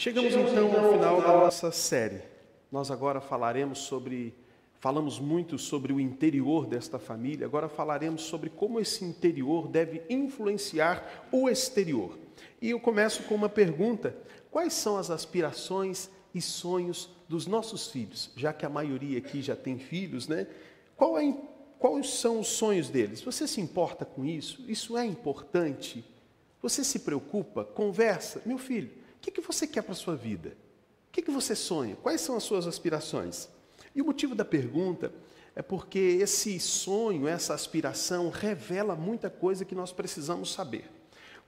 Chegamos então ao final da nossa série. Nós agora falamos muito sobre o interior desta família, agora falaremos sobre como esse interior deve influenciar o exterior. E eu começo com uma pergunta: quais são as aspirações e sonhos dos nossos filhos? Já que a maioria aqui já tem filhos, né? Quais são os sonhos deles? Você se importa com isso? Isso é importante? Você se preocupa? Conversa? Meu filho, o que você quer para a sua vida? O que você sonha? Quais são as suas aspirações? E o motivo da pergunta é porque esse sonho, essa aspiração, revela muita coisa que nós precisamos saber.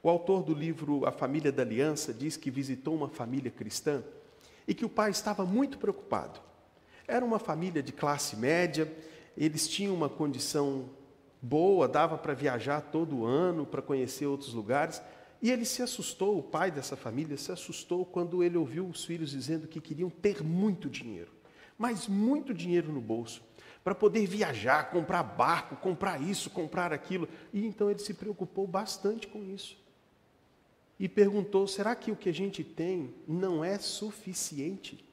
O autor do livro A Família da Aliança diz que visitou uma família cristã e que o pai estava muito preocupado. Era uma família de classe média, eles tinham uma condição boa, dava para viajar todo ano, para conhecer outros lugares. E ele se assustou, o pai dessa família se assustou quando ele ouviu os filhos dizendo que queriam ter muito dinheiro, mas muito dinheiro no bolso, para poder viajar, comprar barco, comprar isso, comprar aquilo. E então ele se preocupou bastante com isso. E perguntou: será que o que a gente tem não é suficiente?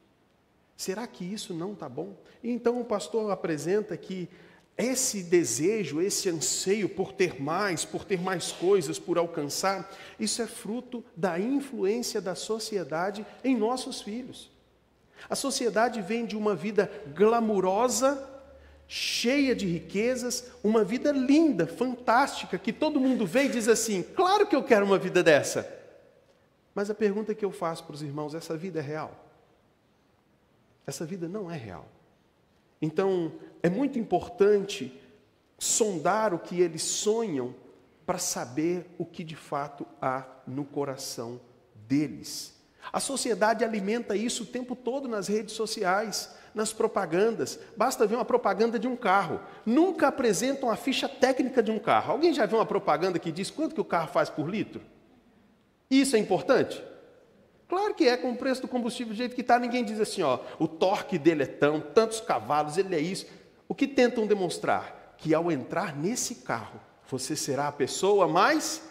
Será que isso não está bom? E então o pastor apresenta que esse desejo, esse anseio por ter mais coisas, por alcançar, isso é fruto da influência da sociedade em nossos filhos. A sociedade vem de uma vida glamurosa, cheia de riquezas, uma vida linda, fantástica, que todo mundo vê e diz assim: claro que eu quero uma vida dessa. Mas a pergunta que eu faço para os irmãos: essa vida é real? Essa vida não é real. Então, é muito importante sondar o que eles sonham para saber o que de fato há no coração deles. A sociedade alimenta isso o tempo todo nas redes sociais, nas propagandas. Basta ver uma propaganda de um carro. Nunca apresentam a ficha técnica de um carro. Alguém já viu uma propaganda que diz quanto que o carro faz por litro? Isso é importante? Claro que é, com o preço do combustível do jeito que está, ninguém diz assim, o torque dele é tantos cavalos, ele é isso. O que tentam demonstrar? Que ao entrar nesse carro, você será a pessoa mais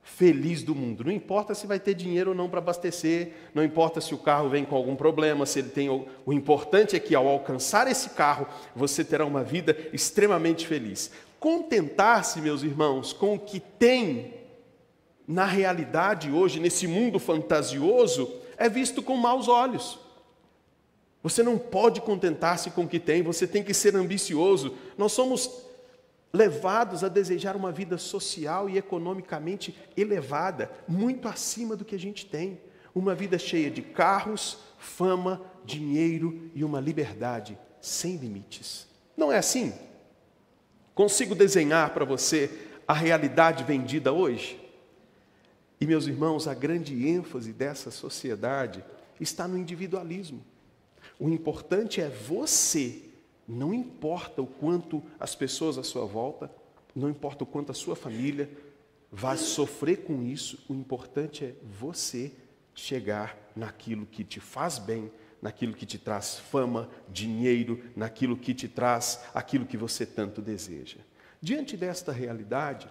feliz do mundo. Não importa se vai ter dinheiro ou não para abastecer, não importa se o carro vem com algum problema, se ele tem... O importante é que ao alcançar esse carro, você terá uma vida extremamente feliz. Contentar-se, meus irmãos, com o que tem na realidade hoje, nesse mundo fantasioso, é visto com maus olhos. Você não pode contentar-se com o que tem, você tem que ser ambicioso. Nós somos levados a desejar uma vida social e economicamente elevada, muito acima do que a gente tem. Uma vida cheia de carros, fama, dinheiro e uma liberdade sem limites. Não é assim? Consigo desenhar para você a realidade vendida hoje? E, meus irmãos, a grande ênfase dessa sociedade está no individualismo. O importante é você, não importa o quanto as pessoas à sua volta, não importa o quanto a sua família vai sofrer com isso, o importante é você chegar naquilo que te faz bem, naquilo que te traz fama, dinheiro, naquilo que te traz aquilo que você tanto deseja. Diante desta realidade,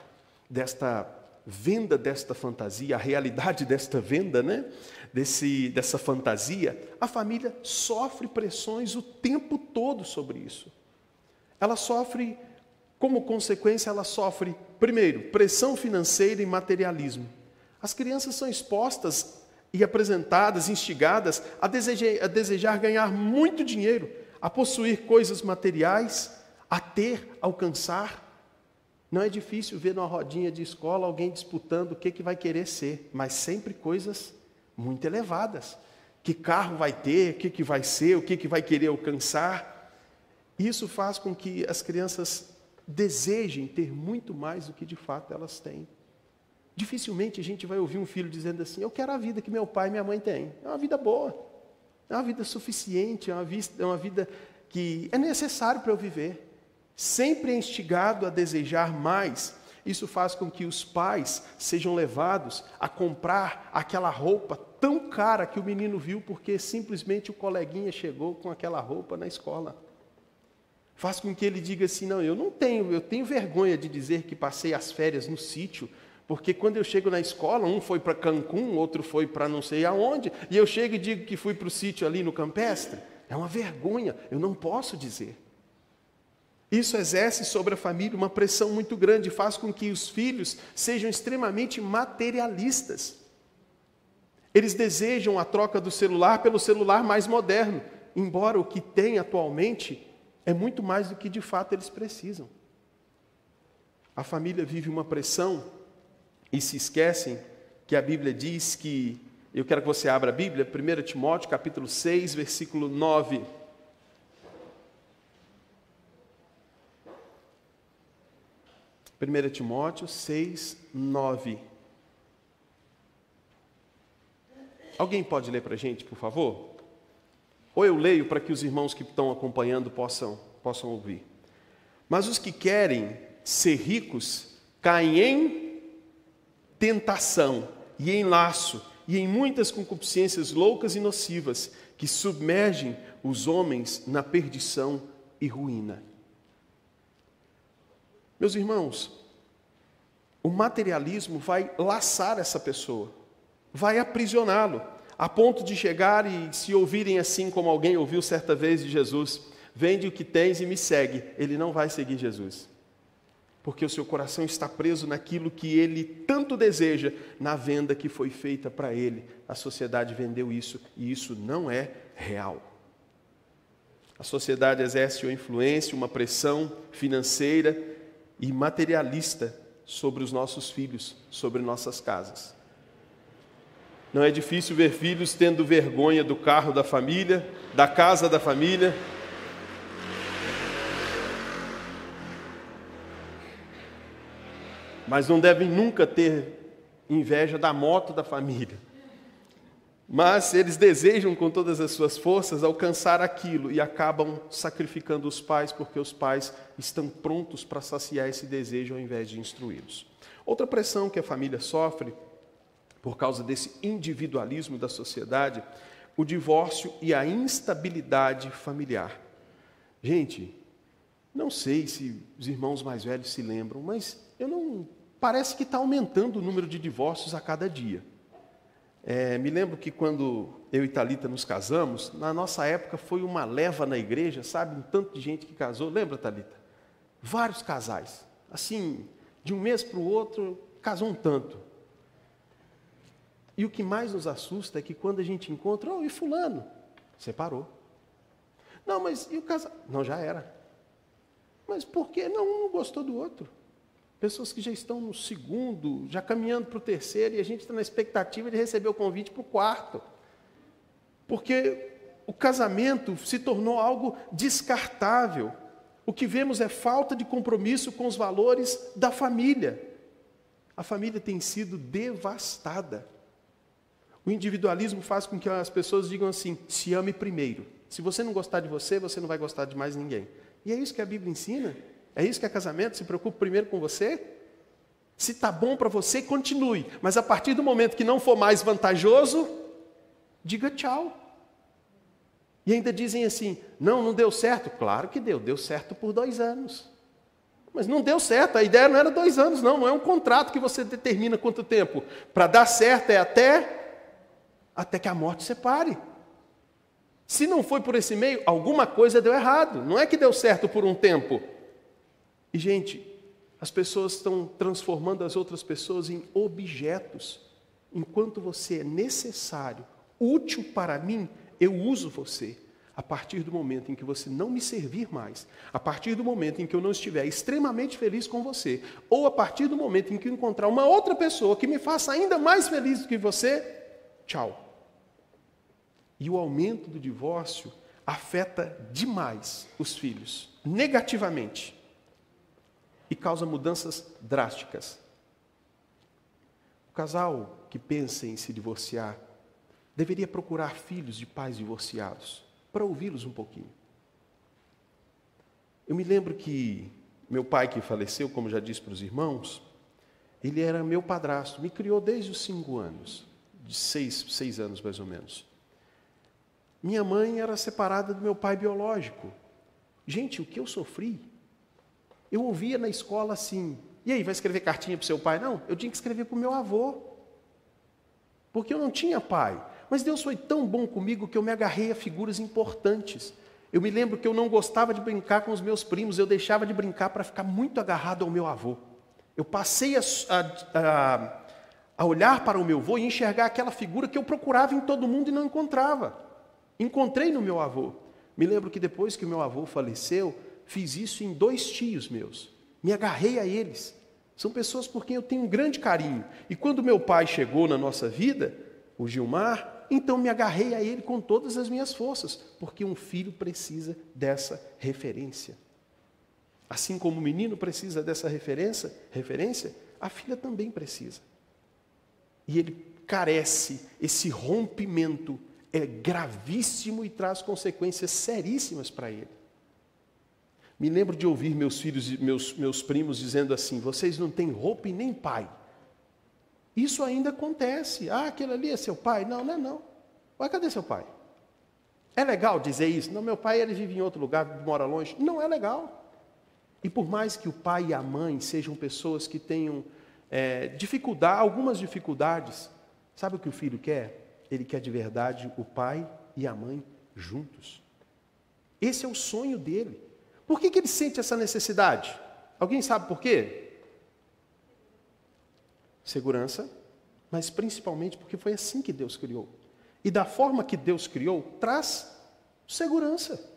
desta venda desta fantasia, a realidade desta venda, né? Dessa fantasia, a família sofre pressões o tempo todo sobre isso. Ela sofre, como consequência, primeiro, pressão financeira e materialismo. As crianças são expostas e apresentadas, instigadas a desejar ganhar muito dinheiro, a possuir coisas materiais, a alcançar. Não é difícil ver numa rodinha de escola alguém disputando o que vai querer ser, mas sempre coisas muito elevadas. Que carro vai ter, o que vai ser, o que vai querer alcançar. Isso faz com que as crianças desejem ter muito mais do que de fato elas têm. Dificilmente a gente vai ouvir um filho dizendo assim: eu quero a vida que meu pai e minha mãe têm. É uma vida boa, é uma vida suficiente, é uma vida que é necessário para eu viver. Sempre é instigado a desejar mais. Isso faz com que os pais sejam levados a comprar aquela roupa tão cara que o menino viu porque simplesmente o coleguinha chegou com aquela roupa na escola. Faz com que ele diga assim: não, eu tenho vergonha de dizer que passei as férias no sítio, Porque quando eu chego na escola, um foi para Cancún, outro foi para não sei aonde, e eu chego e digo que fui para o sítio ali no Campestre. É uma vergonha, eu não posso dizer. Isso exerce sobre a família uma pressão muito grande, faz com que os filhos sejam extremamente materialistas. Eles desejam a troca do celular pelo celular mais moderno, embora o que tem atualmente é muito mais do que de fato eles precisam. A família vive uma pressão e se esquecem que a Bíblia diz que, eu quero que você abra a Bíblia, 1 Timóteo capítulo 6, versículo 9. 1 Timóteo 6, 9. Alguém pode ler para a gente, por favor? Ou eu leio para que os irmãos que estão acompanhando possam ouvir. Mas os que querem ser ricos caem em tentação e em laço e em muitas concupiscências loucas e nocivas que submergem os homens na perdição e ruína. Meus irmãos, o materialismo vai laçar essa pessoa, vai aprisioná-lo, a ponto de chegar e se ouvirem assim como alguém ouviu certa vez de Jesus: vende o que tens e me segue. Ele não vai seguir Jesus, porque o seu coração está preso naquilo que ele tanto deseja, na venda que foi feita para ele. A sociedade vendeu isso, e isso não é real. A sociedade exerce uma influência, uma pressão financeira e materialista sobre os nossos filhos, sobre nossas casas. Não é difícil ver filhos tendo vergonha do carro da família, da casa da família. Mas não devem nunca ter inveja da moto da família. Mas eles desejam com todas as suas forças alcançar aquilo e acabam sacrificando os pais, porque os pais estão prontos para saciar esse desejo ao invés de instruí-los. Outra pressão que a família sofre por causa desse individualismo da sociedade, o divórcio e a instabilidade familiar. Gente, não sei se os irmãos mais velhos se lembram, mas parece que está aumentando o número de divórcios a cada dia. Me lembro que quando eu e Thalita nos casamos, na nossa época foi uma leva na igreja, sabe? Um tanto de gente que casou. Lembra, Thalita? Vários casais. Assim, de um mês para o outro, casou um tanto. E o que mais nos assusta é que quando a gente encontra, e fulano? Separou. Não, mas e o casal? Não, já era. Mas por quê? Não, um não gostou do outro. Pessoas que já estão no segundo, já caminhando para o terceiro, e a gente está na expectativa de receber o convite para o quarto. Porque o casamento se tornou algo descartável. O que vemos é falta de compromisso com os valores da família. A família tem sido devastada. O individualismo faz com que as pessoas digam assim: se ame primeiro. Se você não gostar de você, você não vai gostar de mais ninguém. E é isso que a Bíblia ensina. É isso que é casamento. Se preocupe primeiro com você. Se está bom para você, continue. Mas a partir do momento que não for mais vantajoso, diga tchau. E ainda dizem assim: não deu certo. Claro que deu certo por 2 anos. Mas não deu certo, a ideia não era 2 anos, não é um contrato que você determina quanto tempo. Para dar certo é até que a morte separe. Se não foi por esse meio, alguma coisa deu errado. Não é que deu certo por um tempo. E, gente, as pessoas estão transformando as outras pessoas em objetos. Enquanto você é necessário, útil para mim, eu uso você. A partir do momento em que você não me servir mais, a partir do momento em que eu não estiver extremamente feliz com você, ou a partir do momento em que eu encontrar uma outra pessoa que me faça ainda mais feliz do que você, tchau. E o aumento do divórcio afeta demais os filhos, negativamente, e causa mudanças drásticas. O casal que pensa em se divorciar deveria procurar filhos de pais divorciados, para ouvi-los um pouquinho. Eu me lembro que meu pai, que faleceu, como já disse para os irmãos, ele era meu padrasto, me criou desde os 5 anos, de 6 anos mais ou menos. Minha mãe era separada do meu pai biológico. Gente, o que eu sofri? Eu ouvia na escola assim: E aí, vai escrever cartinha para o seu pai? Não, eu tinha que escrever para o meu avô. Porque eu não tinha pai. Mas Deus foi tão bom comigo que eu me agarrei a figuras importantes. Eu me lembro que eu não gostava de brincar com os meus primos, eu deixava de brincar para ficar muito agarrado ao meu avô. Eu passei a olhar para o meu avô e enxergar aquela figura que eu procurava em todo mundo e não encontrava. Encontrei no meu avô. Me lembro que depois que o meu avô faleceu, fiz isso em 2 tios meus. Me agarrei a eles. São pessoas por quem eu tenho um grande carinho. E quando meu pai chegou na nossa vida, o Gilmar, então me agarrei a ele com todas as minhas forças, porque um filho precisa dessa referência. Assim como o menino precisa dessa referência, a filha também precisa. E ele carece, esse rompimento é gravíssimo e traz consequências seríssimas para ele. Me lembro de ouvir meus filhos e meus primos dizendo assim: vocês não têm roupa e nem pai. Isso ainda acontece. Ah, aquele ali é seu pai? Não, não é não. Ué, cadê seu pai? É legal dizer isso? Não, meu pai ele vive em outro lugar, mora longe. Não é legal. E por mais que o pai e a mãe sejam pessoas que tenham algumas dificuldades, sabe o que o filho quer? Ele quer de verdade o pai e a mãe juntos. Esse é o sonho dele. Por que ele sente essa necessidade? Alguém sabe por quê? Segurança, mas principalmente porque foi assim que Deus criou. E da forma que Deus criou, traz segurança.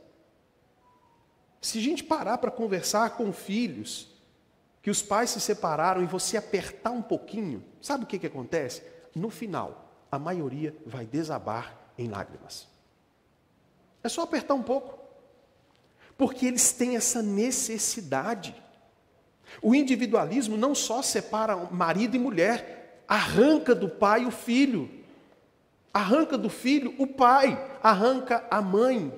Se a gente parar para conversar com filhos, que os pais se separaram e você apertar um pouquinho, sabe o que acontece? No final, a maioria vai desabar em lágrimas. É só apertar um pouco. Porque eles têm essa necessidade. O individualismo não só separa marido e mulher, arranca do pai o filho, arranca do filho o pai, arranca a mãe,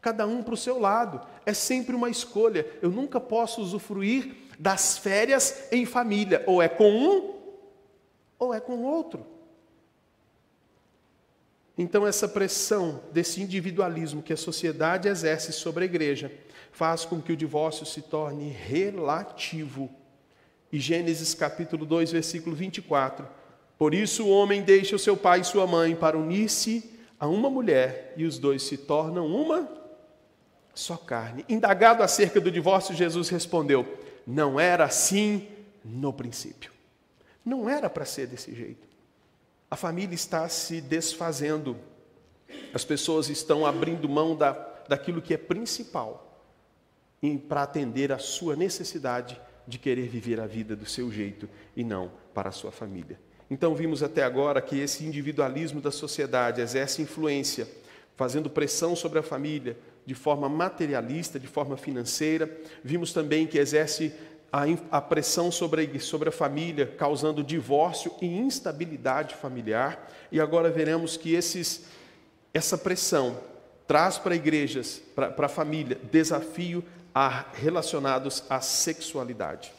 cada um para o seu lado. É sempre uma escolha. Eu nunca posso usufruir das férias em família, ou é com um, ou é com o outro. Então, essa pressão desse individualismo que a sociedade exerce sobre a igreja faz com que o divórcio se torne relativo. E Gênesis capítulo 2, versículo 24. Por isso o homem deixa o seu pai e sua mãe para unir-se a uma mulher, e os dois se tornam uma só carne. Indagado acerca do divórcio, Jesus respondeu: não era assim no princípio. Não era para ser desse jeito. A família está se desfazendo. As pessoas estão abrindo mão daquilo que é principal para atender a sua necessidade de querer viver a vida do seu jeito e não para a sua família. Então vimos até agora que esse individualismo da sociedade exerce influência, fazendo pressão sobre a família de forma materialista, de forma financeira. Vimos também que exerce a pressão sobre a família, causando divórcio e instabilidade familiar. E agora veremos que essa pressão traz para igrejas, para a família, desafio relacionados à sexualidade.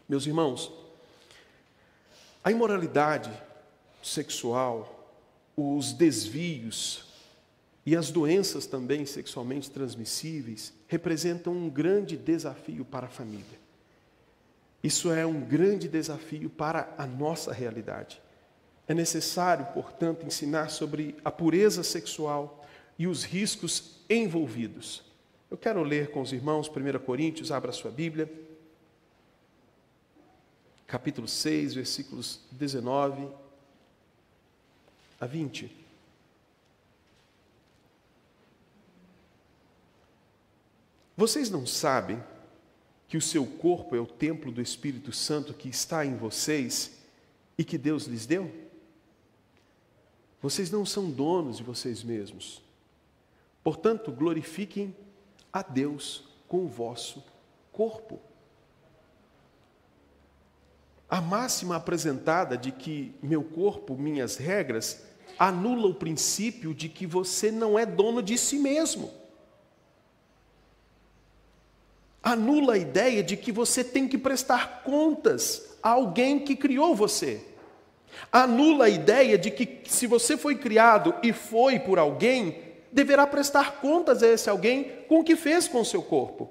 Meus irmãos, a imoralidade sexual, os desvios e as doenças também sexualmente transmissíveis representam um grande desafio para a família. Isso é um grande desafio para a nossa realidade. É necessário, portanto, ensinar sobre a pureza sexual e os riscos envolvidos. Eu quero ler com os irmãos 1 Coríntios, abra sua Bíblia, capítulo 6, versículos 19 a 20. Vocês não sabem que o seu corpo é o templo do Espírito Santo que está em vocês e que Deus lhes deu? Vocês não são donos de vocês mesmos. Portanto, glorifiquem a Deus com o vosso corpo. A máxima apresentada de que meu corpo, minhas regras, anula o princípio de que você não é dono de si mesmo. Anula a ideia de que você tem que prestar contas a alguém que criou você. Anula a ideia de que se você foi criado e foi por alguém, deverá prestar contas a esse alguém com o que fez com o seu corpo.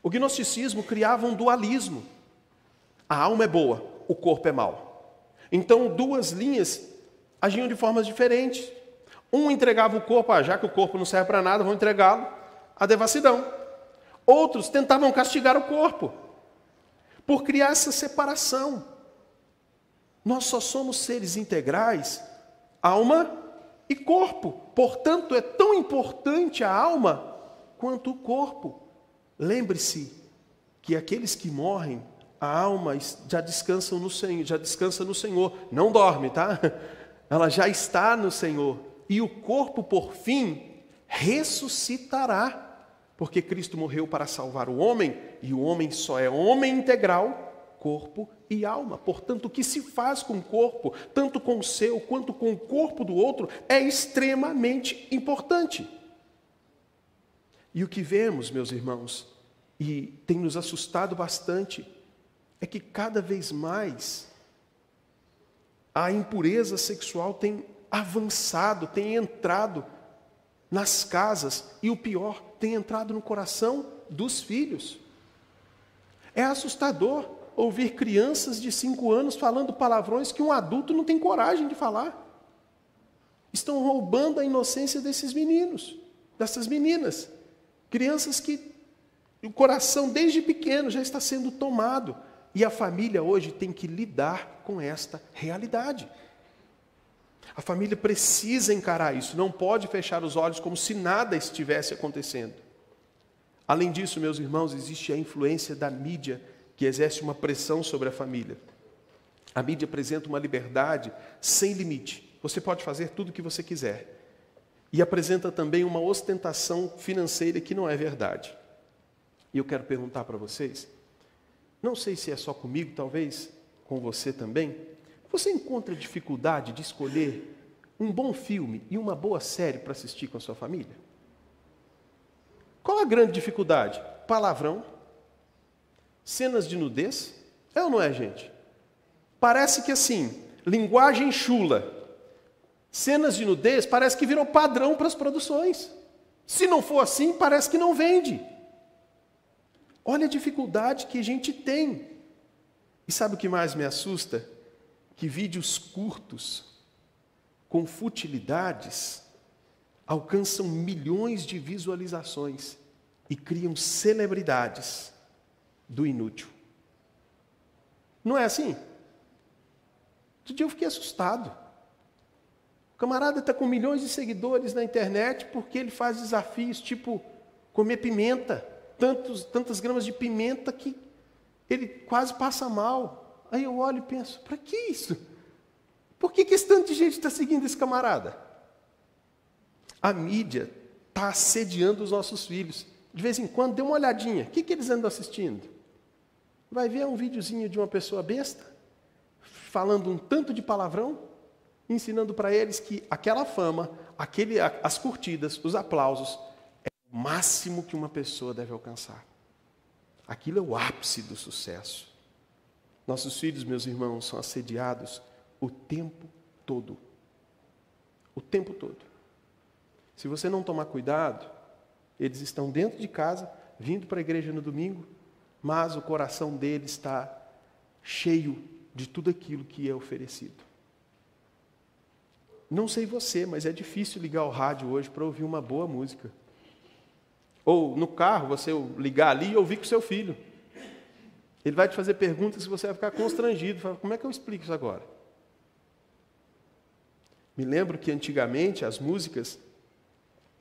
O gnosticismo criava um dualismo. A alma é boa, o corpo é mau. Então, duas linhas agiam de formas diferentes. Um entregava o corpo, já que o corpo não serve para nada, vão entregá-lo à devassidão. Outros tentavam castigar o corpo, por criar essa separação. Nós só somos seres integrais, alma e corpo. Portanto, é tão importante a alma quanto o corpo. Lembre-se que aqueles que morrem, a alma já descansa no Senhor. Não dorme, tá? Ela já está no Senhor. E o corpo, por fim, ressuscitará. Porque Cristo morreu para salvar o homem, e o homem só é homem integral, corpo e alma. Portanto, o que se faz com o corpo, tanto com o seu quanto com o corpo do outro, é extremamente importante. E o que vemos, meus irmãos, e tem nos assustado bastante, é que cada vez mais a impureza sexual tem avançado, tem entrado nas casas, e o pior, tem entrado no coração dos filhos. É assustador ouvir crianças de 5 anos falando palavrões que um adulto não tem coragem de falar. Estão roubando a inocência desses meninos, dessas meninas. Crianças que o coração desde pequeno já está sendo tomado. E a família hoje tem que lidar com esta realidade. A família precisa encarar isso, não pode fechar os olhos como se nada estivesse acontecendo. Além disso, meus irmãos, existe a influência da mídia, que exerce uma pressão sobre a família. A mídia apresenta uma liberdade sem limite. Você pode fazer tudo o que você quiser. E apresenta também uma ostentação financeira que não é verdade. E eu quero perguntar para vocês, não sei se é só comigo, talvez com você também, você encontra dificuldade de escolher um bom filme e uma boa série para assistir com a sua família? Qual a grande dificuldade? Palavrão? Cenas de nudez? É ou não é, gente? Parece que assim, linguagem chula, cenas de nudez, parece que virou padrão para as produções. Se não for assim, parece que não vende. Olha a dificuldade que a gente tem. E sabe o que mais me assusta? Que vídeos curtos, com futilidades, alcançam milhões de visualizações e criam celebridades do inútil. Não é assim? Outro dia eu fiquei assustado. O camarada está com milhões de seguidores na internet porque ele faz desafios tipo comer pimenta, tantas gramas de pimenta que ele quase passa mal. Aí eu olho e penso, para que isso? Por que esse tanto de gente está seguindo esse camarada? A mídia está assediando os nossos filhos. De vez em quando, dê uma olhadinha. O que eles andam assistindo? Vai ver um videozinho de uma pessoa besta, falando um tanto de palavrão, ensinando para eles que aquela fama, as curtidas, os aplausos, é o máximo que uma pessoa deve alcançar. Aquilo é o ápice do sucesso. Nossos filhos, meus irmãos, são assediados o tempo todo. O tempo todo. Se você não tomar cuidado, eles estão dentro de casa, vindo para a igreja no domingo, mas o coração deles está cheio de tudo aquilo que é oferecido. Não sei você, mas é difícil ligar o rádio hoje para ouvir uma boa música. Ou no carro, você ligar ali e ouvir com o seu filho. Ele vai te fazer perguntas que você vai ficar constrangido. Fala, como é que eu explico isso agora? Me lembro que antigamente as músicas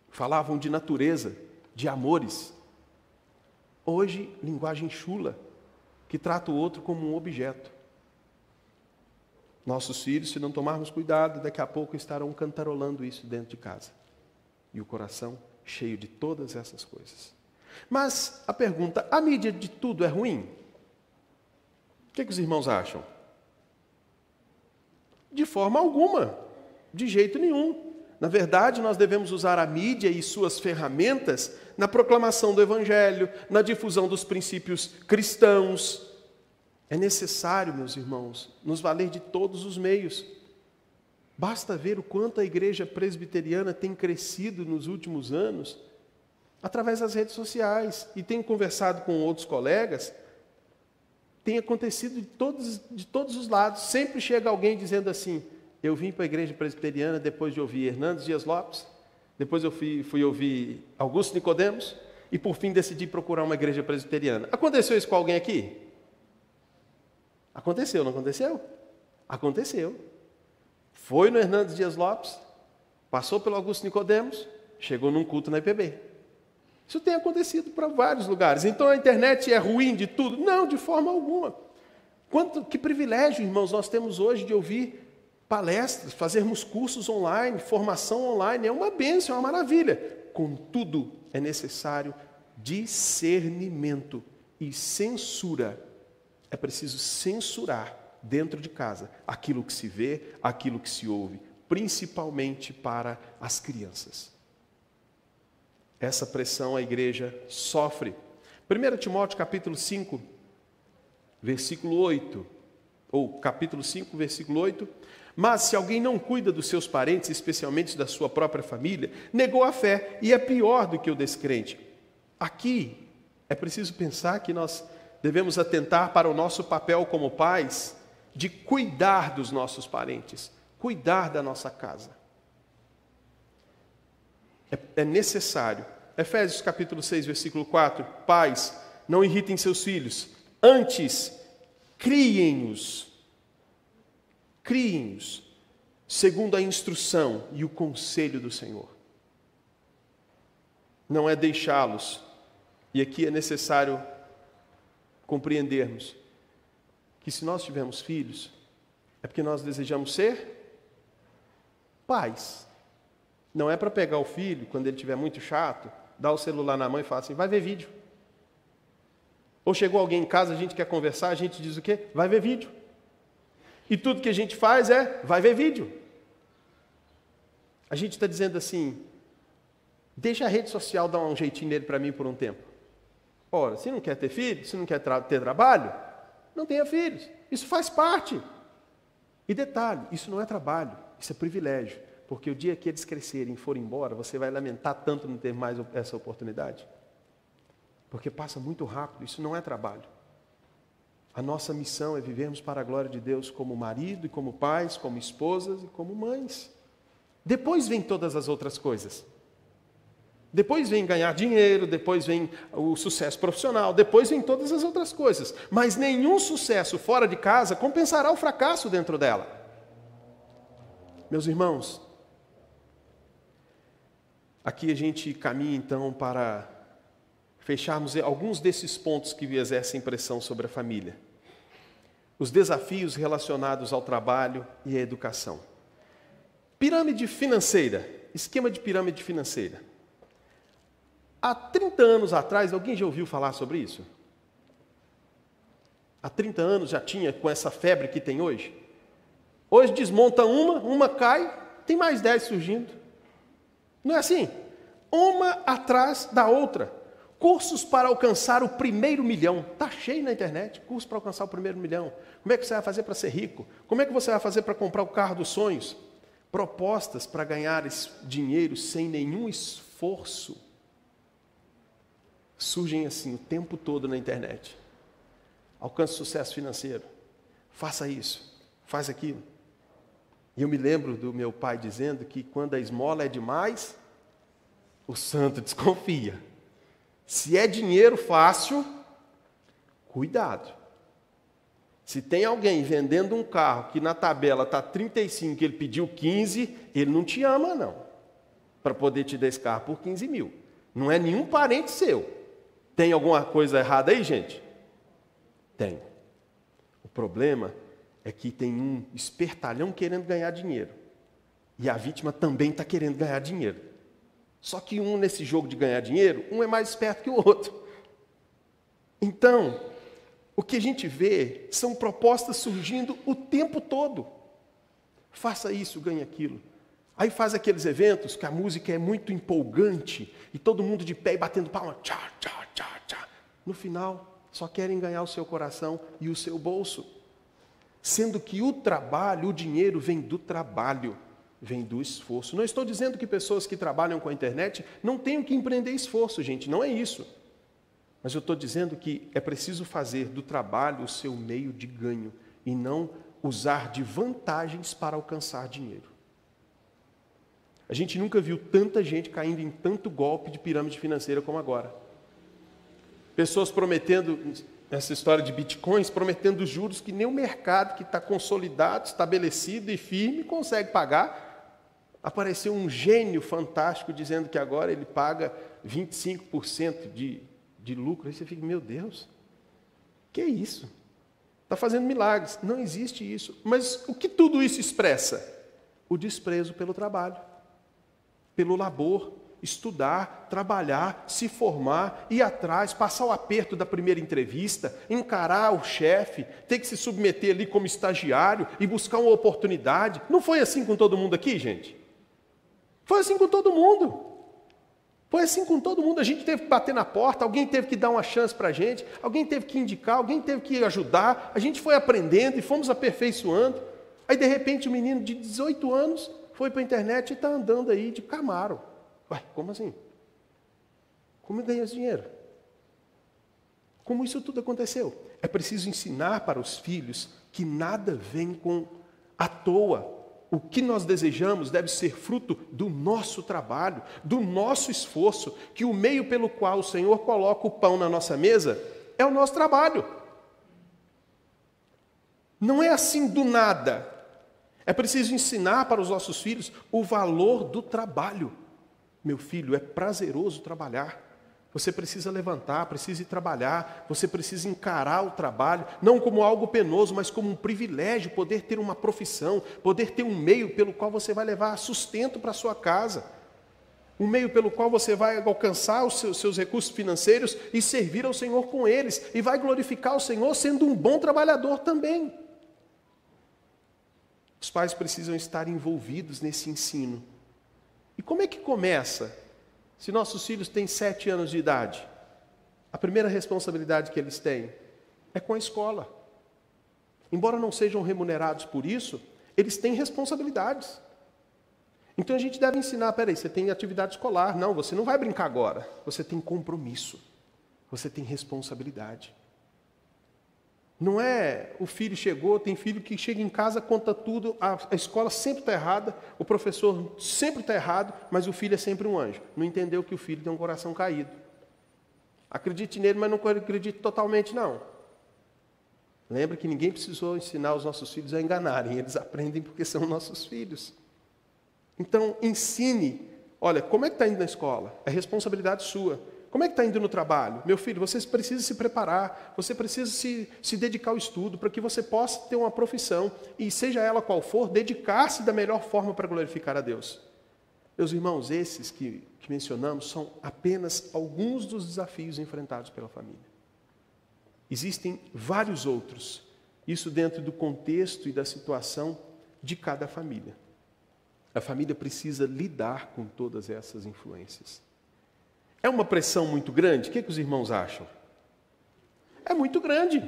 falavam de natureza, de amores. Hoje, linguagem chula, que trata o outro como um objeto. Nossos filhos, se não tomarmos cuidado, daqui a pouco estarão cantarolando isso dentro de casa. E o coração cheio de todas essas coisas. Mas a pergunta, a mídia de tudo é ruim? O que os irmãos acham? De forma alguma, de jeito nenhum. Na verdade, nós devemos usar a mídia e suas ferramentas na proclamação do Evangelho, na difusão dos princípios cristãos. É necessário, meus irmãos, nos valer de todos os meios. Basta ver o quanto a igreja presbiteriana tem crescido nos últimos anos através das redes sociais. E tenho conversado com outros colegas, tem acontecido de todos os lados. Sempre chega alguém dizendo assim: eu vim para a igreja presbiteriana depois de ouvir Hernandes Dias Lopes, depois eu fui ouvir Augusto Nicodemos, e por fim decidi procurar uma igreja presbiteriana. Aconteceu isso com alguém aqui? Aconteceu, não aconteceu? Aconteceu. Foi no Hernandes Dias Lopes, passou pelo Augusto Nicodemos, chegou num culto na IPB. Isso tem acontecido para vários lugares. Então a internet é ruim de tudo? Não, de forma alguma. Que privilégio, irmãos, nós temos hoje de ouvir palestras, fazermos cursos online, formação online. É uma bênção, é uma maravilha. Contudo, é necessário discernimento e censura. É preciso censurar dentro de casa aquilo que se vê, aquilo que se ouve, principalmente para as crianças. Essa pressão a igreja sofre. 1 Timóteo capítulo 5, versículo 8, ou capítulo 5, versículo 8, mas se alguém não cuida dos seus parentes, especialmente da sua própria família, negou a fé e é pior do que o descrente. Aqui é preciso pensar que nós devemos atentar para o nosso papel como pais de cuidar dos nossos parentes, cuidar da nossa casa. É necessário. Efésios capítulo 6, versículo 4. Pais, não irritem seus filhos, antes criem-os, segundo a instrução e o conselho do Senhor. Não é deixá-los, e aqui é necessário compreendermos que se nós tivermos filhos, é porque nós desejamos ser pais. Não é para pegar o filho, quando ele estiver muito chato, dar o celular na mão e falar assim: vai ver vídeo. Ou chegou alguém em casa, a gente quer conversar, a gente diz o quê? Vai ver vídeo. E tudo que a gente faz é: vai ver vídeo. A gente está dizendo assim: deixa a rede social dar um jeitinho nele para mim por um tempo. Ora, se não quer ter filho, se não quer ter trabalho, não tenha filhos. Isso faz parte. E detalhe, isso não é trabalho, isso é privilégio. Porque o dia que eles crescerem e forem embora, você vai lamentar tanto não ter mais essa oportunidade. Porque passa muito rápido, isso não é trabalho. A nossa missão é vivermos para a glória de Deus como marido e como pais, como esposas e como mães. Depois vem todas as outras coisas. Depois vem ganhar dinheiro, depois vem o sucesso profissional, depois vem todas as outras coisas. Mas nenhum sucesso fora de casa compensará o fracasso dentro dela. Meus irmãos, aqui a gente caminha então para fecharmos alguns desses pontos que exercem pressão sobre a família. Os desafios relacionados ao trabalho e à educação. Pirâmide financeira, esquema de pirâmide financeira. Há 30 anos atrás, alguém já ouviu falar sobre isso? Há 30 anos já tinha com essa febre que tem hoje? Hoje desmonta uma cai, tem mais 10 surgindo. Não é assim? Uma atrás da outra. Cursos para alcançar o 1º milhão. Está cheio na internet, curso para alcançar o 1º milhão. Como é que você vai fazer para ser rico? Como é que você vai fazer para comprar o carro dos sonhos? Propostas para ganhar esse dinheiro sem nenhum esforço. Surgem assim o tempo todo na internet. Alcance sucesso financeiro. Faça isso, faz aquilo. E eu me lembro do meu pai dizendo que quando a esmola é demais, o santo desconfia. Se é dinheiro fácil, cuidado. Se tem alguém vendendo um carro que na tabela está 35 e ele pediu 15, ele não te ama não, para poder te dar esse carro por 15 mil. Não é nenhum parente seu. Tem alguma coisa errada aí, gente? Tem. O problema é que tem um espertalhão querendo ganhar dinheiro. E a vítima também está querendo ganhar dinheiro. Só que nesse jogo de ganhar dinheiro, um é mais esperto que o outro. Então, o que a gente vê são propostas surgindo o tempo todo. Faça isso, ganhe aquilo. Aí faz aqueles eventos que a música é muito empolgante e todo mundo de pé e batendo palma. Tchá, tchá, tchá, tchá. No final, só querem ganhar o seu coração e o seu bolso. Sendo que o trabalho, o dinheiro vem do trabalho. vem do esforço. Não estou dizendo que pessoas que trabalham com a internet não tenham que empreender esforço, gente, não é isso. Mas eu estou dizendo que é preciso fazer do trabalho o seu meio de ganho e não usar de vantagens para alcançar dinheiro. A gente nunca viu tanta gente caindo em tanto golpe de pirâmide financeira como agora. Pessoas prometendo, essa história de bitcoins, prometendo juros que nem o mercado que está consolidado, estabelecido e firme consegue pagar. Apareceu um gênio fantástico dizendo que agora ele paga 25% de lucro. Aí você fica, meu Deus, que é isso? Está fazendo milagres. Não existe isso. Mas o que tudo isso expressa? O desprezo pelo trabalho, pelo labor, estudar, trabalhar, se formar, ir atrás, passar o aperto da primeira entrevista, encarar o chefe, ter que se submeter ali como estagiário e buscar uma oportunidade. Não foi assim com todo mundo aqui, gente? Foi assim com todo mundo. Foi assim com todo mundo. A gente teve que bater na porta, alguém teve que dar uma chance para a gente, alguém teve que indicar, alguém teve que ajudar. A gente foi aprendendo e fomos aperfeiçoando. Aí, de repente, o menino de 18 anos foi para a internet e está andando aí de Camaro. Ué, como assim? Como ganha esse dinheiro? Como isso tudo aconteceu? É preciso ensinar para os filhos que nada vem à toa. O que nós desejamos deve ser fruto do nosso trabalho, do nosso esforço, que o meio pelo qual o Senhor coloca o pão na nossa mesa é o nosso trabalho. Não é assim do nada. É preciso ensinar para os nossos filhos o valor do trabalho. Meu filho, é prazeroso trabalhar. Você precisa levantar, precisa ir trabalhar, você precisa encarar o trabalho, não como algo penoso, mas como um privilégio, poder ter uma profissão, poder ter um meio pelo qual você vai levar sustento para a sua casa, um meio pelo qual você vai alcançar os seus recursos financeiros e servir ao Senhor com eles, e vai glorificar o Senhor sendo um bom trabalhador também. Os pais precisam estar envolvidos nesse ensino. E como é que começa? Se nossos filhos têm 7 anos de idade, a primeira responsabilidade que eles têm é com a escola. Embora não sejam remunerados por isso, eles têm responsabilidades. Então a gente deve ensinar, peraí, você tem atividade escolar. Não, você não vai brincar agora. Você tem compromisso. Você tem responsabilidade. Não é o filho chegou, tem filho que chega em casa, conta tudo, a escola sempre está errada, o professor sempre está errado, mas o filho é sempre um anjo. Não entendeu que o filho tem um coração caído. Acredite nele, mas não acredite totalmente, não. Lembra que ninguém precisou ensinar os nossos filhos a enganarem, eles aprendem porque são nossos filhos. Então, ensine, olha, como é que está indo na escola? É responsabilidade sua. Como é que está indo no trabalho? Meu filho, você precisa se preparar, você precisa se dedicar ao estudo para que você possa ter uma profissão e, seja ela qual for, dedicar-se da melhor forma para glorificar a Deus. Meus irmãos, esses que mencionamos são apenas alguns dos desafios enfrentados pela família. Existem vários outros, isso dentro do contexto e da situação de cada família. A família precisa lidar com todas essas influências. É uma pressão muito grande? O que os irmãos acham? É muito grande.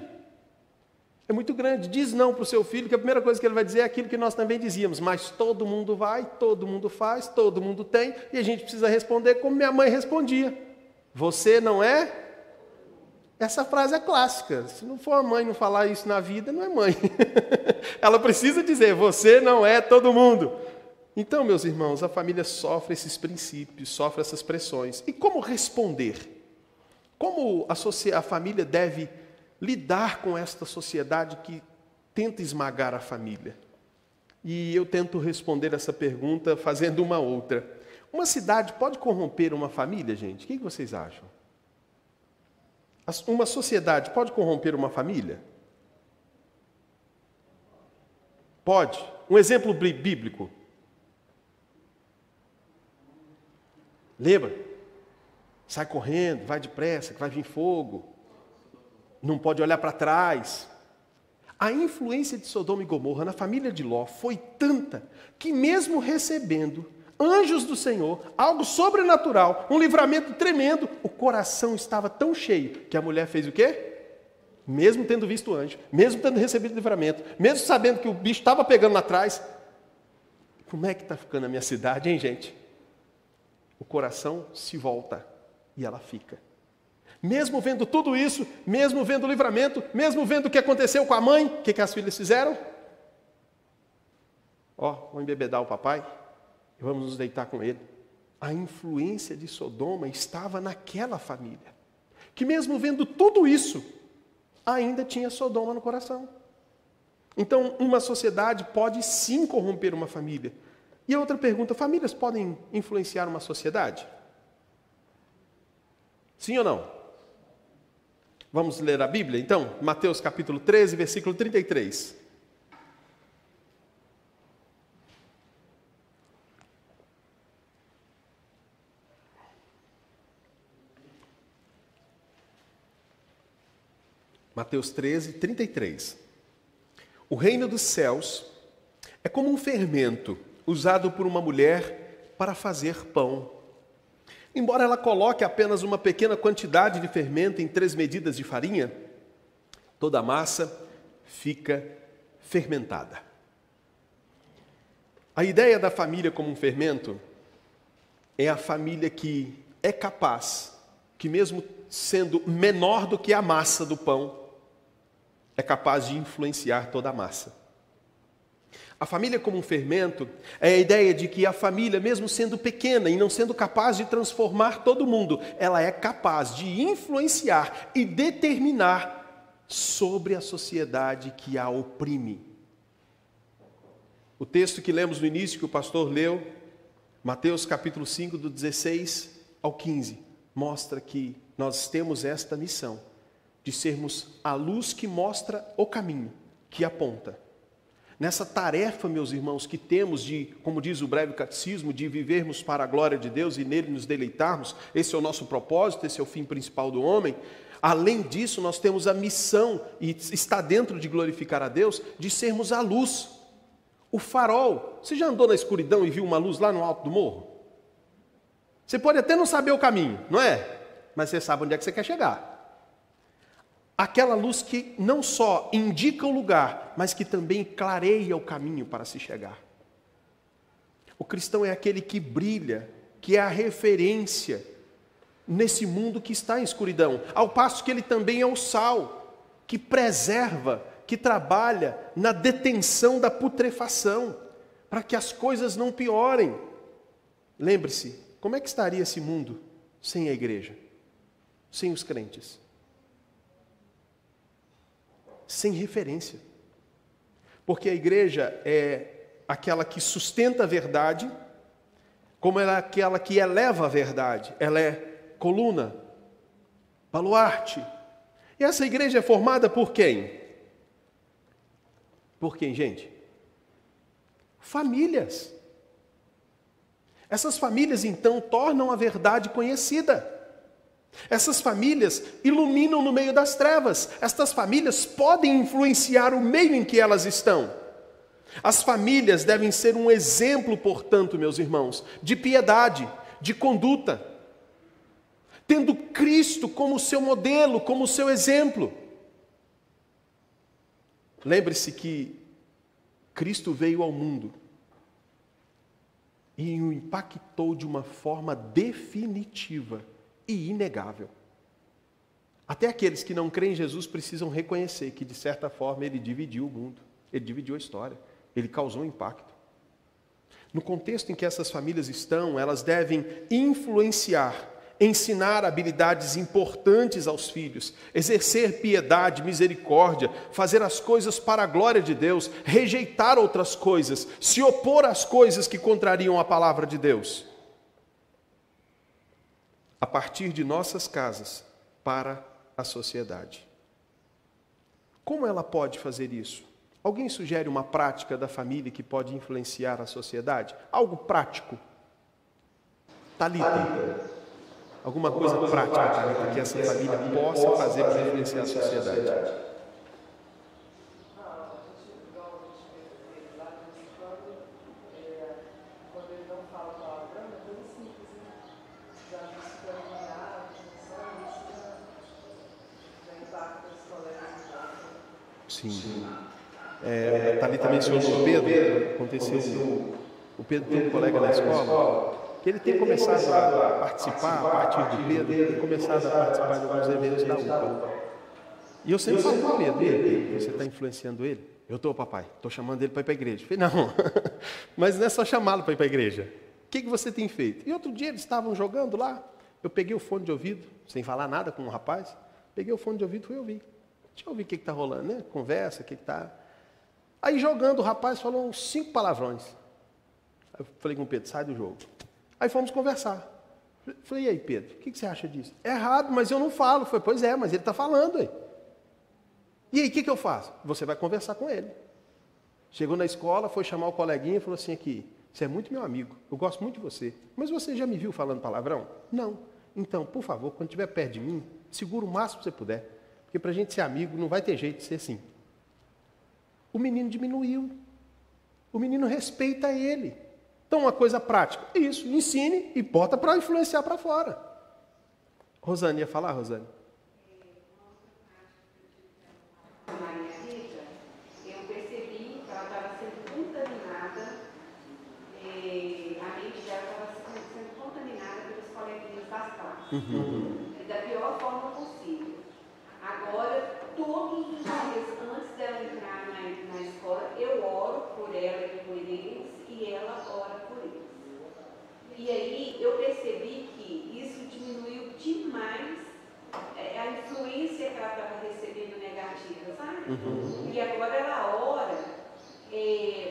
É muito grande. Diz não para o seu filho, que a primeira coisa que ele vai dizer é aquilo que nós também dizíamos. Mas todo mundo vai, todo mundo faz, todo mundo tem, e a gente precisa responder como minha mãe respondia. Você não é? Essa frase é clássica. Se não for a mãe não falar isso na vida, não é mãe. Ela precisa dizer, você não é todo mundo. Então, meus irmãos, a família sofre esses princípios, sofre essas pressões. E como responder? Como a família deve lidar com esta sociedade que tenta esmagar a família? E eu tento responder essa pergunta fazendo uma outra. Uma cidade pode corromper uma família, gente? O que vocês acham? Uma sociedade pode corromper uma família? Pode. Um exemplo bíblico. Lembra? Sai correndo, vai depressa, que vai vir fogo. Não pode olhar para trás. A influência de Sodoma e Gomorra na família de Ló foi tanta que mesmo recebendo anjos do Senhor, algo sobrenatural, um livramento tremendo, o coração estava tão cheio que a mulher fez o quê? Mesmo tendo visto o anjo, mesmo tendo recebido o livramento, mesmo sabendo que o bicho estava pegando lá atrás, Como é que está ficando a minha cidade, hein, gente? O coração se volta e ela fica. Mesmo vendo tudo isso, mesmo vendo o livramento, mesmo vendo o que aconteceu com a mãe, o que as filhas fizeram? Vamos embebedar o papai e vamos nos deitar com ele. A influência de Sodoma estava naquela família, que mesmo vendo tudo isso, ainda tinha Sodoma no coração. Então, uma sociedade pode sim corromper uma família. E a outra pergunta, famílias podem influenciar uma sociedade? Sim ou não? Vamos ler a Bíblia, então? Mateus capítulo 13, versículo 33. Mateus 13, 33. O reino dos céus é como um fermento usado por uma mulher para fazer pão. Embora ela coloque apenas uma pequena quantidade de fermento em 3 medidas de farinha, toda a massa fica fermentada. A ideia da família como um fermento é a família que é capaz, que mesmo sendo menor do que a massa do pão, é capaz de influenciar toda a massa. A família como um fermento é a ideia de que a família, mesmo sendo pequena e não sendo capaz de transformar todo mundo, ela é capaz de influenciar e determinar sobre a sociedade que a oprime. O texto que lemos no início, que o pastor leu, Mateus capítulo 5, do 16 ao 15, mostra que nós temos esta missão de sermos a luz que mostra o caminho, que aponta. Nessa tarefa, meus irmãos, que temos de, como diz o breve catecismo, de vivermos para a glória de Deus e nele nos deleitarmos, esse é o nosso propósito, esse é o fim principal do homem. Além disso, nós temos a missão, e está dentro de glorificar a Deus, de sermos a luz, o farol. Você já andou na escuridão e viu uma luz lá no alto do morro? Você pode até não saber o caminho, não é? Mas você sabe onde é que você quer chegar. Aquela luz que não só indica o lugar, mas que também clareia o caminho para se chegar. O cristão é aquele que brilha, que é a referência nesse mundo que está em escuridão, ao passo que ele também é o sal, que preserva, que trabalha na detenção da putrefação, para que as coisas não piorem. Lembre-se, como é que estaria esse mundo sem a igreja, sem os crentes? Sem referência. Porque a igreja é aquela que sustenta a verdade, como ela é aquela que eleva a verdade. Ela é coluna, baluarte. E essa igreja é formada por quem? Por quem, gente? Famílias. Essas famílias, então, tornam a verdade conhecida. Essas famílias iluminam no meio das trevas. Estas famílias podem influenciar o meio em que elas estão. As famílias devem ser um exemplo, portanto, meus irmãos, de piedade, de conduta, tendo Cristo como seu modelo, como seu exemplo. Lembre-se que Cristo veio ao mundo e o impactou de uma forma definitiva e inegável. Até aqueles que não creem em Jesus precisam reconhecer que, de certa forma, ele dividiu o mundo, ele dividiu a história, ele causou um impacto. No contexto em que essas famílias estão, elas devem influenciar, ensinar habilidades importantes aos filhos, exercer piedade, misericórdia, fazer as coisas para a glória de Deus, rejeitar outras coisas, se opor às coisas que contrariam a palavra de Deus. A partir de nossas casas para a sociedade. Como ela pode fazer isso? Alguém sugere uma prática da família que pode influenciar a sociedade? Algo prático. Talita. Alguma coisa prática, Talita, que essa família possa fazer para influenciar a sociedade. Sim. A Thalita mencionou Pedro, aconteceu O Pedro tem um colega na escola que ele tem começado a participar, a partir do Pedro, ele tem começado a participar de alguns eventos da UPA. E eu sempre falo com o Pedro, Pedro, você está influenciando ele? Eu estou, papai, estou chamando ele para ir para a igreja. Eu falei, não, mas não é só chamá-lo para ir para a igreja. O que você tem feito? E outro dia eles estavam jogando lá, eu peguei o fone de ouvido, sem falar nada com o rapaz, peguei o fone de ouvido e fui ouvir. Deixa eu ouvir o que está rolando, né? Conversa, o que está... Aí jogando, o rapaz falou uns 5 palavrões. Aí eu falei com o Pedro, sai do jogo. Aí fomos conversar. Falei, e aí, Pedro, o que você acha disso? É errado, mas eu não falo. Falei, pois é, mas ele está falando aí. E aí, o que eu faço? Você vai conversar com ele. Chegou na escola, foi chamar o coleguinha e falou assim aqui, você é muito meu amigo, eu gosto muito de você, mas você já me viu falando palavrão? Não. Então, por favor, quando estiver perto de mim, segura o máximo que você puder, porque para a gente ser amigo não vai ter jeito de ser assim. O menino diminuiu. O menino respeita ele. Então, uma coisa prática, isso, ensine e bota para influenciar para fora. Rosane, ia falar, Rosane? Da pior forma possível. Agora, todos os dias, antes dela entrar na escola, eu oro por ela e por eles, e ela ora por eles. E aí, eu percebi que isso diminuiu demais a influência que ela estava recebendo negativa, sabe? E agora ela ora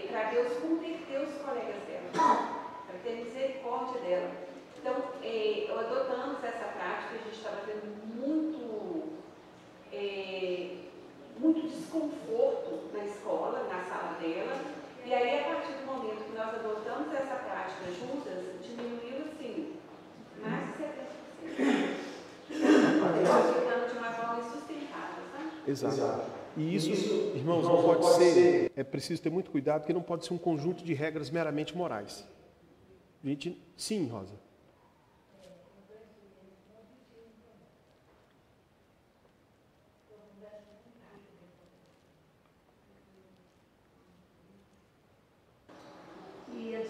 para Deus converter os colegas dela, para ter misericórdia dela. Então, adotamos essa prática, a gente estava tendo muito desconforto na escola, na sala dela, e aí, a partir do momento que nós adotamos essa prática juntas, diminuiu, assim, mais de 70%. Ficando de uma forma insustentável, sabe? Exato. E isso, irmãos, não pode ser, é preciso ter muito cuidado, porque não pode ser um conjunto de regras meramente morais. Sim, Rosa.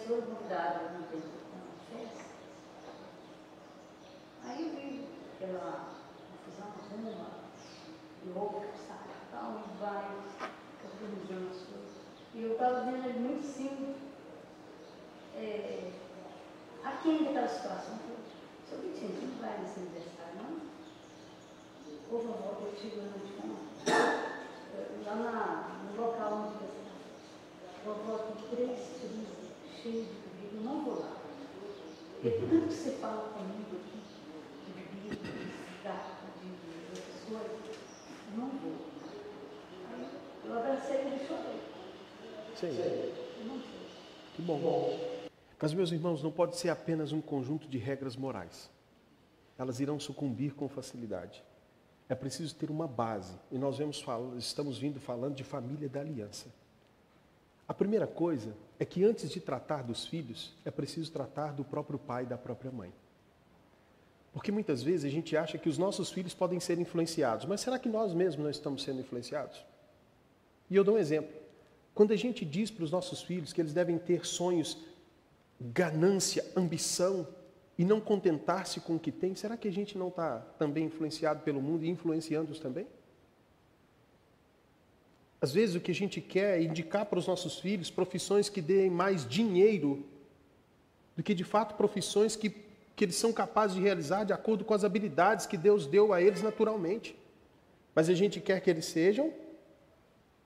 Foi mudada no tempo da festa. Aí eu vi aquela confusão, louca, sabe, tal, e vai organizando as coisas. E eu estava vendo ele muito simples. Aqui ainda está a situação. Seu Vitinho, não vai nesse aniversário, não? Por favor, eu tive uma noite com lá no local onde você está. Vovó tem 3 filhos. Cheio de bebida, não vou lá. E tudo que você fala comigo aqui, de bebida, de cigarro, de outras coisas, não vou. Aí eu abracei e ele chorei. Sim. Eu não sei. Que bom. Mas, meus irmãos, não pode ser apenas um conjunto de regras morais. Elas irão sucumbir com facilidade. É preciso ter uma base. E nós estamos vindo falando de família da aliança. A primeira coisa é que antes de tratar dos filhos, é preciso tratar do próprio pai e da própria mãe. Porque muitas vezes a gente acha que os nossos filhos podem ser influenciados, mas será que nós mesmos não estamos sendo influenciados? E eu dou um exemplo. Quando a gente diz para os nossos filhos que eles devem ter sonhos, ganância, ambição, e não contentar-se com o que tem, será que a gente não está também influenciado pelo mundo e influenciando-os também? Às vezes o que a gente quer é indicar para os nossos filhos profissões que deem mais dinheiro do que de fato profissões que eles são capazes de realizar de acordo com as habilidades que Deus deu a eles naturalmente. Mas a gente quer que eles sejam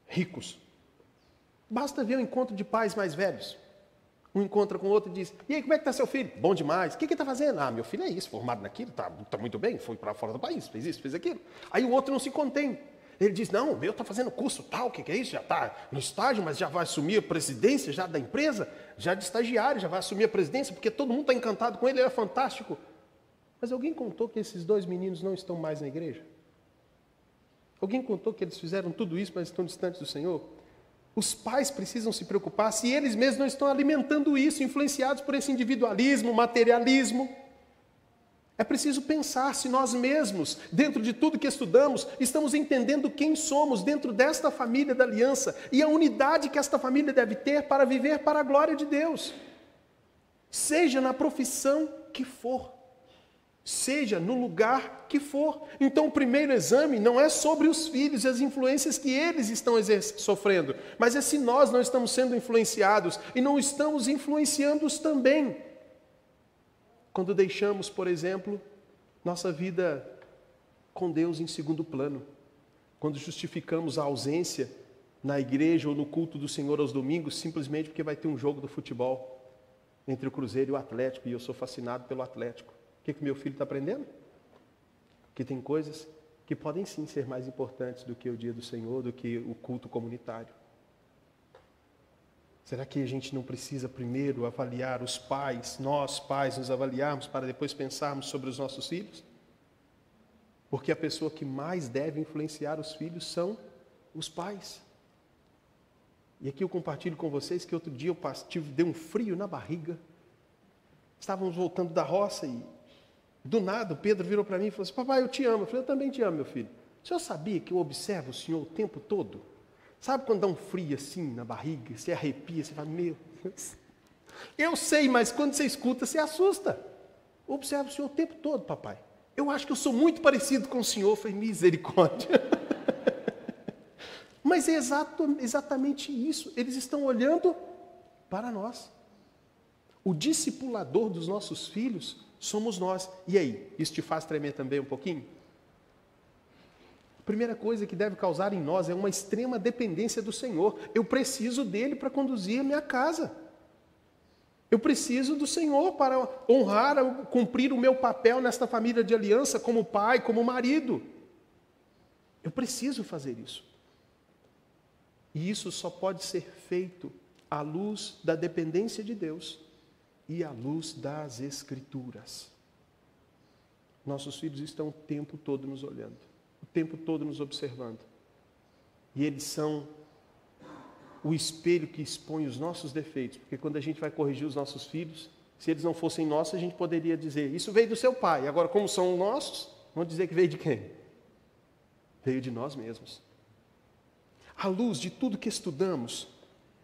ricos. Basta ver o encontro de pais mais velhos. Um encontra com o outro e diz, e aí, como é que está seu filho? Bom demais. O que ele está fazendo? Ah, meu filho é isso, formado naquilo, está muito bem, foi para fora do país, fez isso, fez aquilo. Aí o outro não se contém. Ele diz, não, o meu está fazendo curso tal, o que é isso? Já está no estágio, mas já vai assumir a presidência já da empresa, já de estagiário, já vai assumir a presidência, porque todo mundo está encantado com ele, ele é fantástico. Mas alguém contou que esses 2 meninos não estão mais na igreja? Alguém contou que eles fizeram tudo isso, mas estão distantes do Senhor? Os pais precisam se preocupar se eles mesmos não estão alimentando isso, influenciados por esse individualismo, materialismo. É preciso pensar se nós mesmos, dentro de tudo que estudamos, estamos entendendo quem somos dentro desta família da aliança e a unidade que esta família deve ter para viver para a glória de Deus. seja na profissão que for, seja no lugar que for. Então o primeiro exame não é sobre os filhos e as influências que eles estão sofrendo, mas é se nós não estamos sendo influenciados e não estamos influenciando-os também. Quando deixamos, por exemplo, nossa vida com Deus em segundo plano, quando justificamos a ausência na igreja ou no culto do Senhor aos domingos, simplesmente porque vai ter um jogo do futebol entre o Cruzeiro e o Atlético, e eu sou fascinado pelo Atlético. O que meu filho está aprendendo? Que tem coisas que podem sim ser mais importantes do que o dia do Senhor, do que o culto comunitário. Será que a gente não precisa primeiro avaliar os pais, nós pais nos avaliarmos para depois pensarmos sobre os nossos filhos? Porque a pessoa que mais deve influenciar os filhos são os pais. E aqui eu compartilho com vocês que outro dia deu um frio na barriga. Estávamos voltando da roça e do nada o Pedro virou para mim e falou assim: papai, eu te amo. Eu falei: eu também te amo, meu filho. O senhor sabia que eu observo o senhor o tempo todo? Sabe quando dá um frio assim na barriga, você arrepia, você fala: meu Deus. Eu sei, mas quando você escuta, você assusta. Eu observo o senhor o tempo todo, papai. Eu acho que eu sou muito parecido com o senhor. Eu falei: misericórdia. Mas é exatamente isso. Eles estão olhando para nós. O discipulador dos nossos filhos somos nós. E aí, isso te faz tremer também um pouquinho? A primeira coisa que deve causar em nós é uma extrema dependência do Senhor. Eu preciso dele para conduzir a minha casa. Eu preciso do Senhor para honrar, cumprir o meu papel nesta família de aliança como pai, como marido. Eu preciso fazer isso. E isso só pode ser feito à luz da dependência de Deus e à luz das Escrituras. Nossos filhos estão o tempo todo nos olhando, o tempo todo nos observando. E eles são o espelho que expõe os nossos defeitos, porque quando a gente vai corrigir os nossos filhos, se eles não fossem nossos, a gente poderia dizer: isso veio do seu pai. Agora, como são nossos, vamos dizer que veio de quem? Veio de nós mesmos. À luz de tudo que estudamos,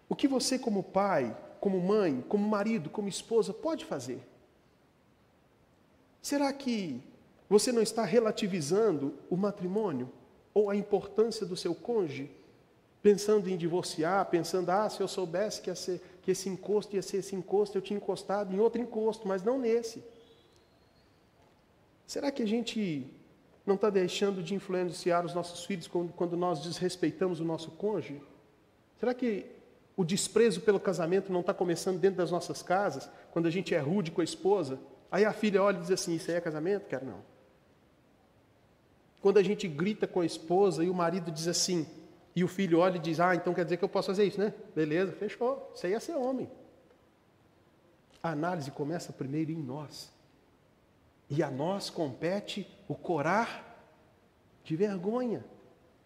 o que você como pai, como mãe, como marido, como esposa pode fazer? Será que você não está relativizando o matrimônio ou a importância do seu cônjuge? Pensando em divorciar, pensando: se eu soubesse que esse encosto ia ser esse encosto, eu tinha encostado em outro encosto, mas não nesse. Será que a gente não está deixando de influenciar os nossos filhos quando nós desrespeitamos o nosso cônjuge? Será que o desprezo pelo casamento não está começando dentro das nossas casas, quando a gente é rude com a esposa? Aí a filha olha e diz assim: isso aí é casamento? Quero não. Quando a gente grita com a esposa e o marido diz assim, e o filho olha e diz: então quer dizer que eu posso fazer isso, né? Beleza, fechou. Isso aí é ser homem. A análise começa primeiro em nós. E a nós compete o corar de vergonha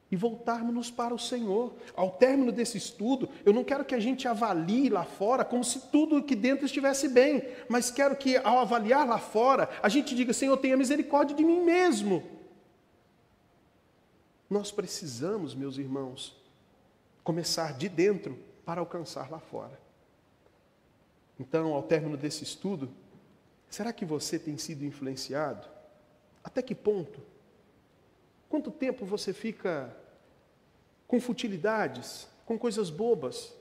e voltarmos para o Senhor. Ao término desse estudo, eu não quero que a gente avalie lá fora como se tudo aqui dentro estivesse bem, mas quero que ao avaliar lá fora, a gente diga: Senhor, tenha misericórdia de mim mesmo. Nós precisamos, meus irmãos, começar de dentro para alcançar lá fora. Então, ao término desse estudo, será que você tem sido influenciado? Até que ponto? Quanto tempo você fica com futilidades, com coisas bobas,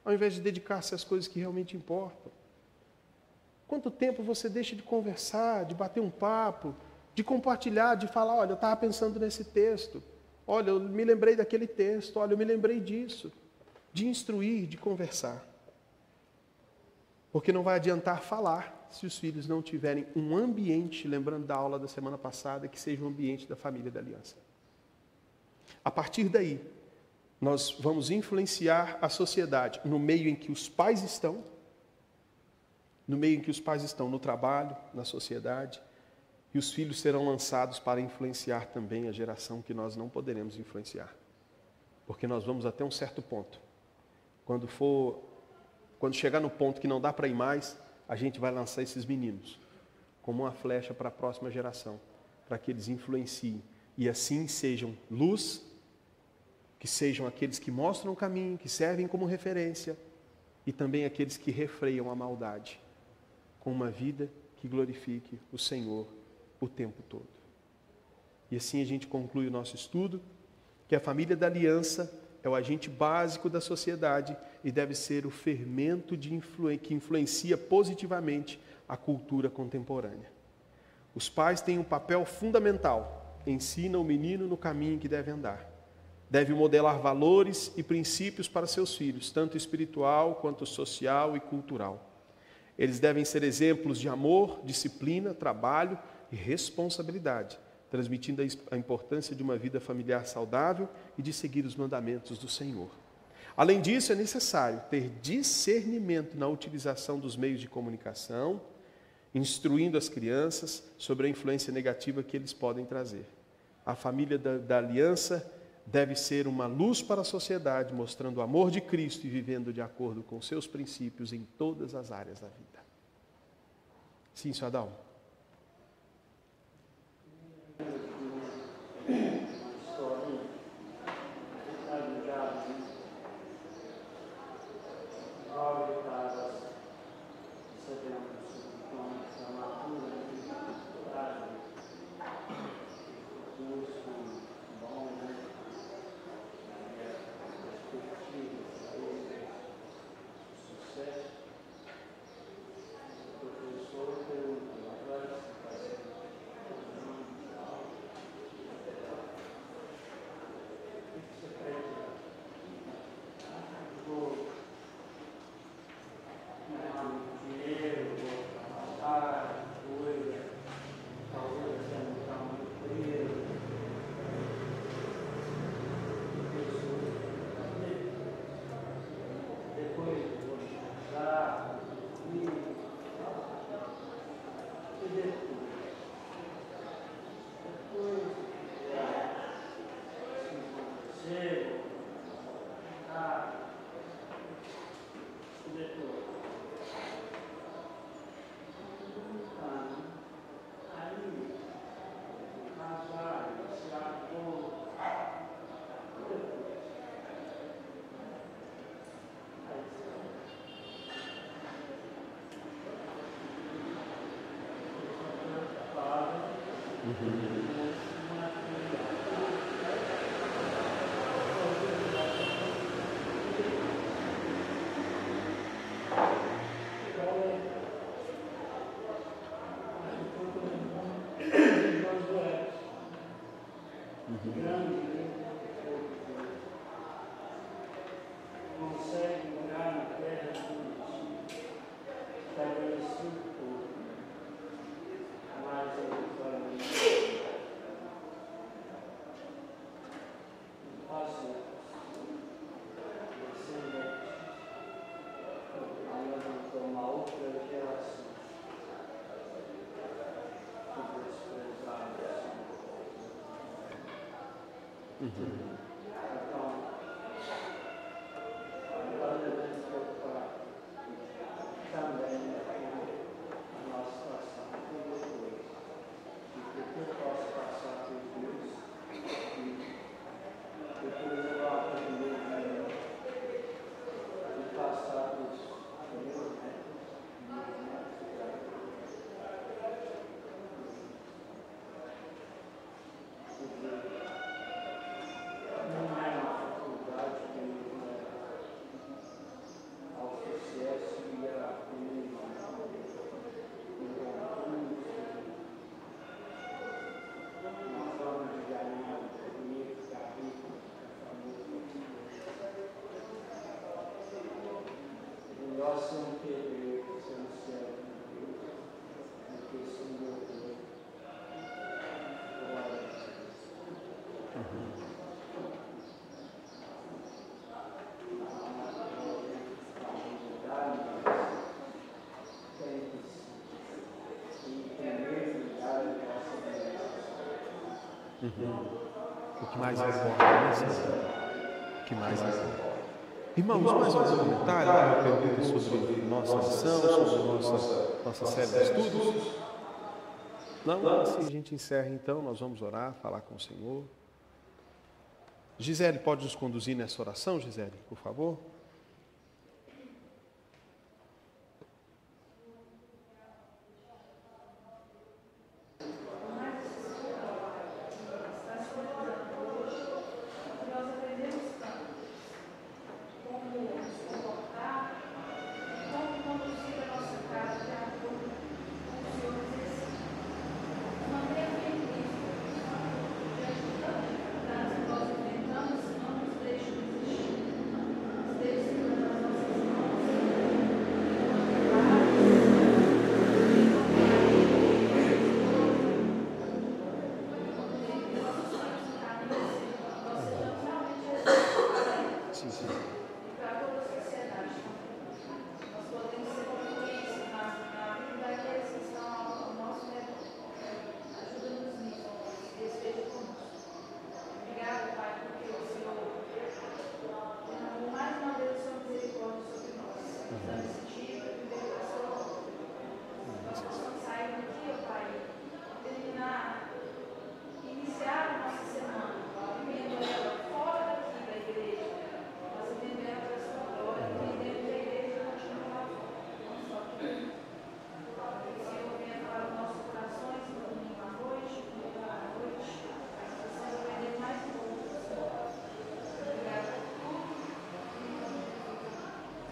ao invés de dedicar-se às coisas que realmente importam? Quanto tempo você deixa de conversar, de bater um papo, de compartilhar, de falar: olha, eu estava pensando nesse texto, olha, eu me lembrei daquele texto, olha, eu me lembrei disso, de instruir, de conversar. Porque não vai adiantar falar se os filhos não tiverem um ambiente, lembrando da aula da semana passada, que seja um ambiente da família da aliança. A partir daí, nós vamos influenciar a sociedade no meio em que os pais estão, no trabalho, na sociedade, e os filhos serão lançados para influenciar também a geração que nós não poderemos influenciar. Porque nós vamos até um certo ponto. Quando chegar no ponto que não dá para ir mais, a gente vai lançar esses meninos como uma flecha para a próxima geração, para que eles influenciem e assim sejam luz, que sejam aqueles que mostram o caminho, que servem como referência, e também aqueles que refreiam a maldade. com uma vida que glorifique o Senhor o tempo todo. E assim a gente conclui o nosso estudo, que a família da aliança é o agente básico da sociedade e deve ser o fermento que influencia positivamente a cultura contemporânea. Os pais têm um papel fundamental, ensinam o menino no caminho que deve andar. Deve modelar valores e princípios para seus filhos, tanto espiritual quanto social e cultural. Eles devem ser exemplos de amor, disciplina, trabalho e responsabilidade, transmitindo a importância de uma vida familiar saudável e de seguir os mandamentos do Senhor. Além disso, é necessário ter discernimento na utilização dos meios de comunicação, instruindo as crianças sobre a influência negativa que eles podem trazer. A família da aliança deve ser uma luz para a sociedade, mostrando o amor de Cristo e vivendo de acordo com seus princípios em todas as áreas da vida. Sim, senhor Adão. O que mais importa, né, Senhor? O que mais importa. Irmãos, mais algum comentário, alguma pergunta sobre nossa missão, sobre nossa série de estudos? Não? Assim a gente encerra então, nós vamos orar, falar com o Senhor. Gisele, pode nos conduzir nessa oração, Gisele, por favor?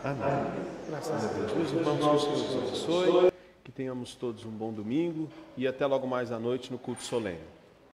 Amém. Graças a Deus. Meus irmãos, que o Senhor nos abençoe, que tenhamos todos um bom domingo e até logo mais à noite no culto solene.